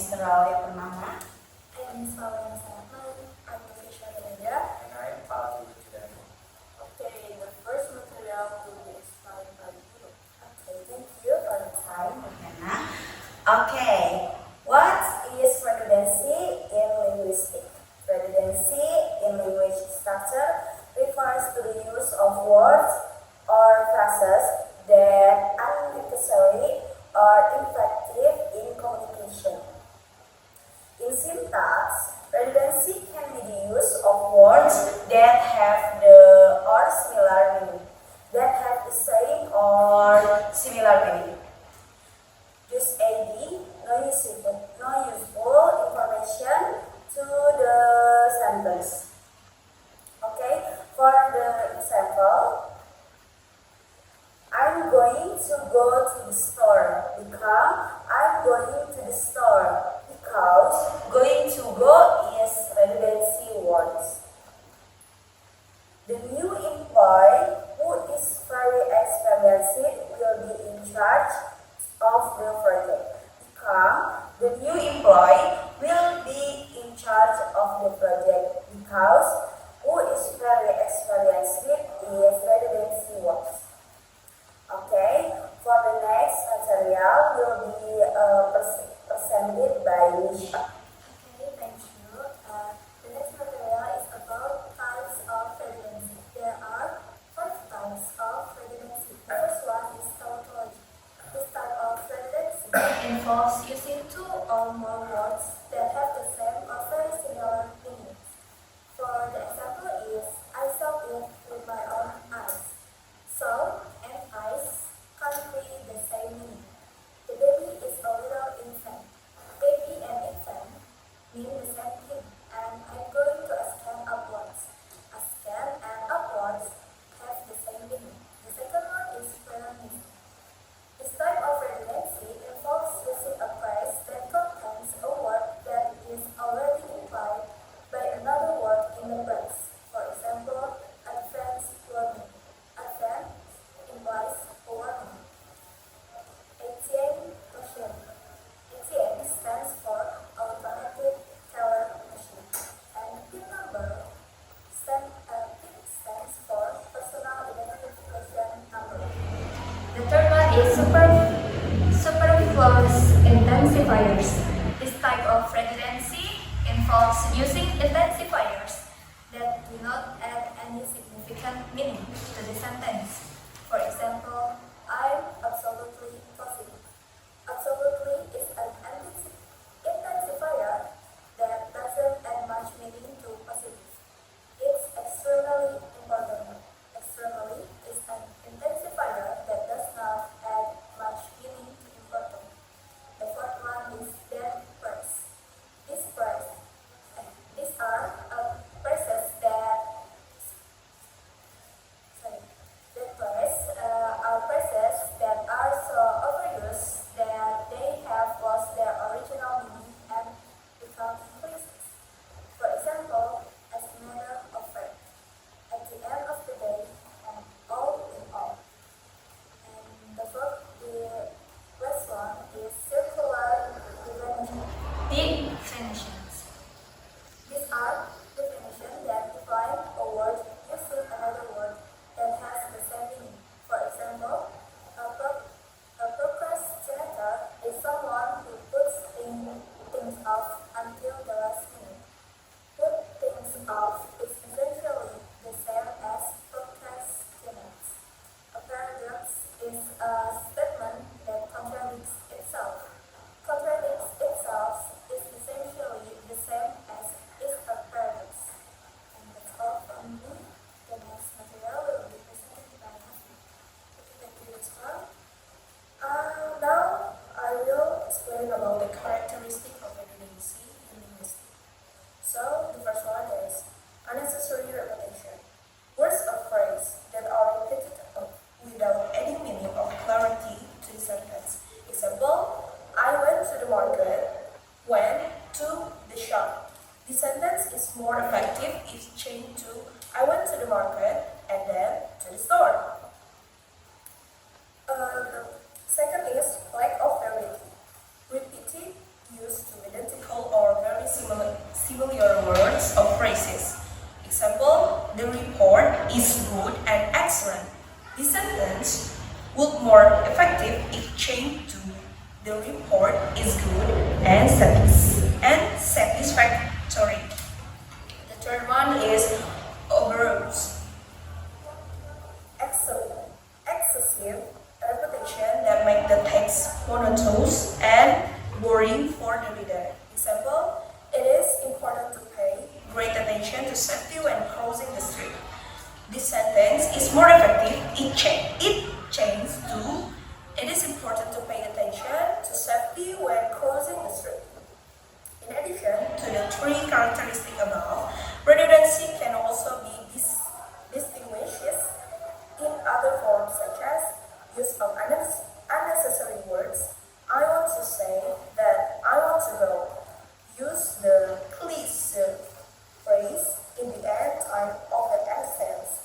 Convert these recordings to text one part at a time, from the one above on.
Mr. Raul yang bernama. I am Miss Paula Sarapman. I'm a visual leader. And I am Fatih Wijdana. Okay, the first material will be explained by you. Okay, thank you for the time. Yana. Okay, What is redundancy in linguistics? Redundancy in language structure refers to the use of words or phrases that are unnecessary or ineffective in communication. In syntax, redundancy can be the use of words that have the or similar meaning, that have the same or similar meaning. Use AD, no useful information to the sentence. Okay, for the example, I'm going to go to the store because I'm going to the store because going to go is redundancy words. The new employee who is very experienced will be in charge of the project. The new employee will be in charge of the project because who is very experienced is redundancy words. Okay, for the next material will be presented by Nisha. Okay, thank you. The next material is about types of redundancy. There are 5 types of redundancy. The first one is tautology. This type of redundancy involves using 2 or more words that have the same or very similar meanings. For the example is, I saw it with my own eyes. Saw and eyes convey the same meaning. The baby is a little infant. Baby and infant mean the same thing, and I'm going to a scan upwards. A scan and upwards have the same meaning. The second one is pleonasm. This type of redundancy involves using a phrase that contains a word that is already implied by another word in the phrase. For example, advanced learning. Advanced implies a learning. ATM machine. ATM stands for automatic teller machine. And PIN number PIN stands for personal identification number. The third one is superfluous intensifiers. This type of redundancy involves using intensifiers that do not add any significant meaning to the sentence. For example, I'm absolutely positive. Absolutely is an intensifier that doesn't add much meaning to positive. It's extremely important. Extremely is an intensifier that does not add much meaning to important. The fourth one is then phrase. These are phrases that are phrases that are so overused that they have lost their original meaning and become phrases. For example, as a matter of fact, at the end of the day, and all in all. And the last one is circular definitions. These are definitions that define a word using another word that has the same meaning. For example, a procrastinator is someone who puts things off until the last minute. Put things off is essentially the same as procrastinate. A paradox is a statement that contradicts itself. Contradicts itself is essentially the same as is a paradox. And that's all from me. The next material will be presented by Hafi. Thank you as well. Now I will explain about the characteristic of redundancy in linguistics. So the first one is unnecessary repetition. Words or phrases that are repeated without any meaning or clarity change to the report is good and satisfactory. The third one is overuse. Excessive repetition that make the text monotonous and boring for the reader. Example, it is important to pay great attention to safety when crossing the street. This sentence is more effective. It changes to, it is important to pay attention to safety when crossing the street. In addition to the three characteristics above, redundancy can also be distinguished in other forms such as use of unnecessary words. I want to say that I want to go. Use the please phrase in the end time of the sentence.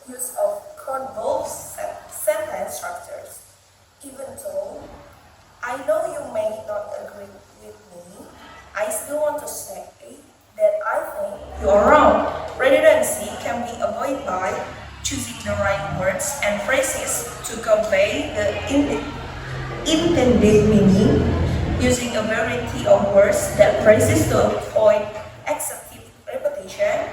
Use of convoluted sentence structures. Even though I know you may not agree with me, I still want to say that I think you are wrong. Redundancy can be avoided by choosing the right words and phrases to convey the intended meaning, using a variety of words that phrases to avoid excessive repetition,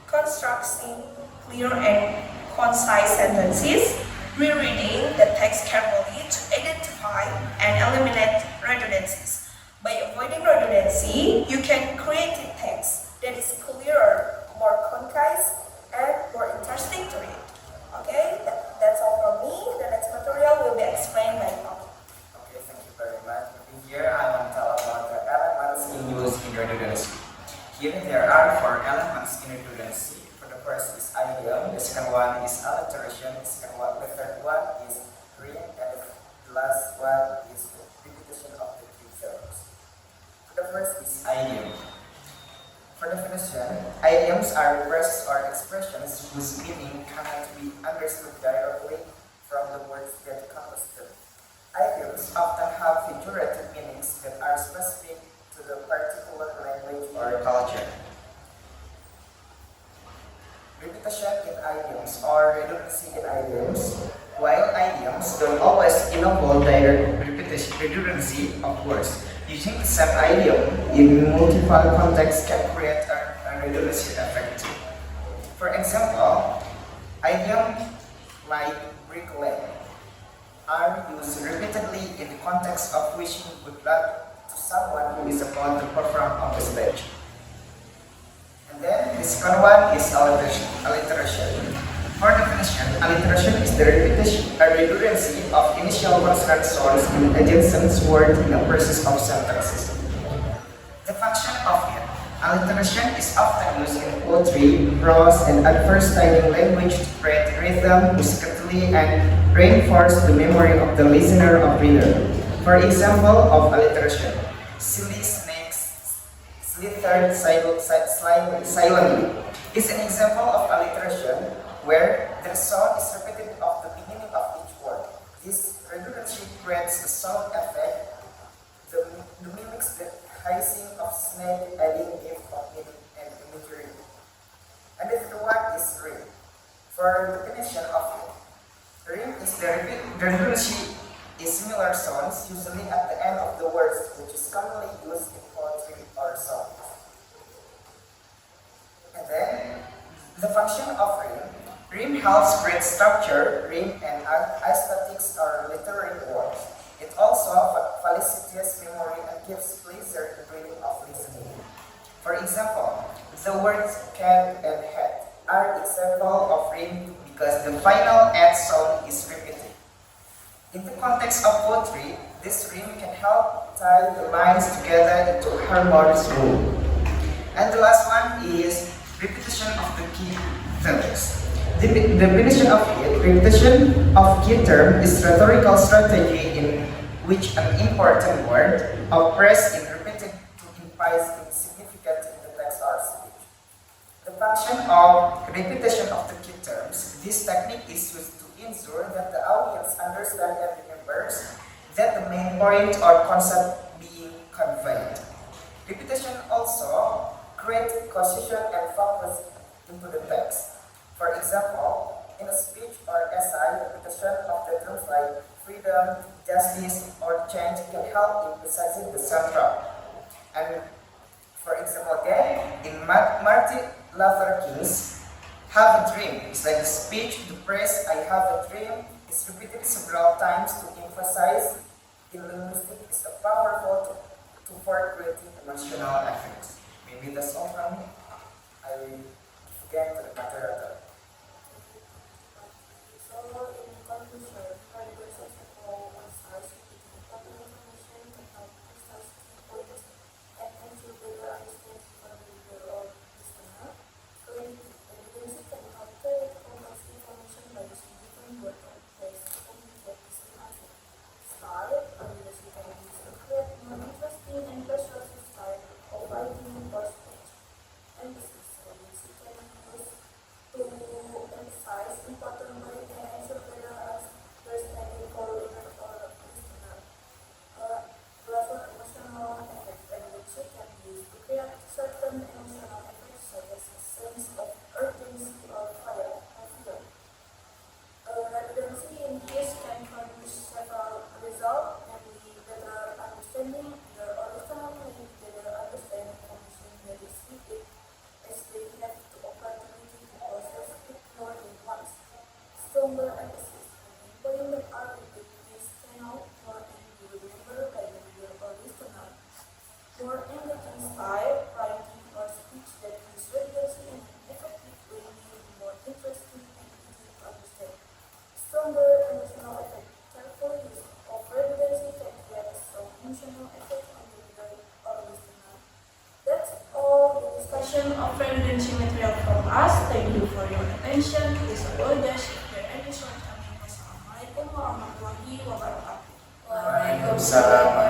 constructing clear and concise sentences, rereading the text carefully to identify and eliminate redundancies. By avoiding redundancy, you can create a text that is clearer, more concise, and more interesting to read. Okay, that's all from me. The next material will be explained by Tom. Okay, thank you very much. Here I want to tell about the elements in use in redundancy. Here there are 4 elements in redundancy. For the first is idiom, the second one is alliteration, the third one is rhyme, and the last one is repetition of the key terms. For the first is idiom. For definition, idioms are phrases or expressions whose meaning cannot be understood directly from the words that compose them. Idioms often have figurative meanings that are specific to the particular language or culture. Repetition in idioms or redundancy in idioms. While idioms don't always involve direct redundancy of words, using the same idiom in multiple contexts can create a redundancy effect. For example, idioms like bricklaying are used repeatedly in the context of wishing good luck to someone who is about to perform on the stage. And then the second one is alliteration. For definition, alliteration is the redundancy of initial consonant sounds in adjacent words in a process of sentences. The function of it, alliteration is often used in poetry, prose, and other styling language to create rhythm, musicality, and reinforce the memory of the listener or reader. For example of alliteration, silly snakes slithered silently is an example of alliteration where the sound is repeated at the beginning of each word. This redundancy creates a sound effect, the mimics the hissing of snake, adding gift of meaning and imagery. And the third one is rhyme. For the definition of it, rhyme is the redundancy is similar sounds, usually at the end of the words, which is commonly used in poetry or songs. And then, the function of rhyme. Rhyme helps create structure, rhyme, and aesthetics or literary works. It also facilitates memory and gives pleasure to reading of listening. For example, the words cat and hat are example of rhyme because the final "at" sound is repeated. In the context of poetry, this rhyme can help tie the lines together into a harmonious rule. And the last one is repetition of the key terms. The definition of it, repetition of key term is rhetorical strategy in which an important word or phrase is repeated to imply significance in the text or speech. The function of repetition of the key terms. This technique is used to ensure that the audience understands and remembers that the main point or concept being conveyed. Repetition also creates cohesion and focus into the text. For example, In a speech or essay, repetition of the terms like freedom, justice, or change can help in emphasizing the central. And for example, again, in Martin Luther King's Have a Dream, it's like the speech to praise I have a dream is repeated several times to emphasize in linguistics is a powerful to for creating emotional effects. Maybe that's all from me. I will get to the moderator. So, in conclusion, paradoxes involve one size with important information to help discuss points and ensure better understanding from the reader or listener. Evidence can help create complex information by using different words or phrases to communicate the same idea. Style, evidence can be used to create more interesting and persuasive style of writing or speech. Emphasis, evidence can be used to emphasize important words and ensure better understanding for reader or listener. Level emotional effect, evidence can be used to create certain emotional effects such as a sense of urgency or fire or fear. Redundancy in case can produce several results, namely better understanding the original meaning, better understanding information that is needed, as they have the opportunity to process it more than once. Stronger emphasis, when employment are repeated, stand out more and be remembered by the reader or listener. More engaging style, writing or speech that use redundancy in an effective way may be more interesting and easy to understand. Stronger emotional effect. Careful use of redundancy can create a strong emotional effect on the reader or listener. That's all the discussion of redundancy material from us. Thank you for your attention. Please avoid the share any shortcoming. Wassalamualaikum warahmatullahi wabarakatuh. Waalaikumsalam.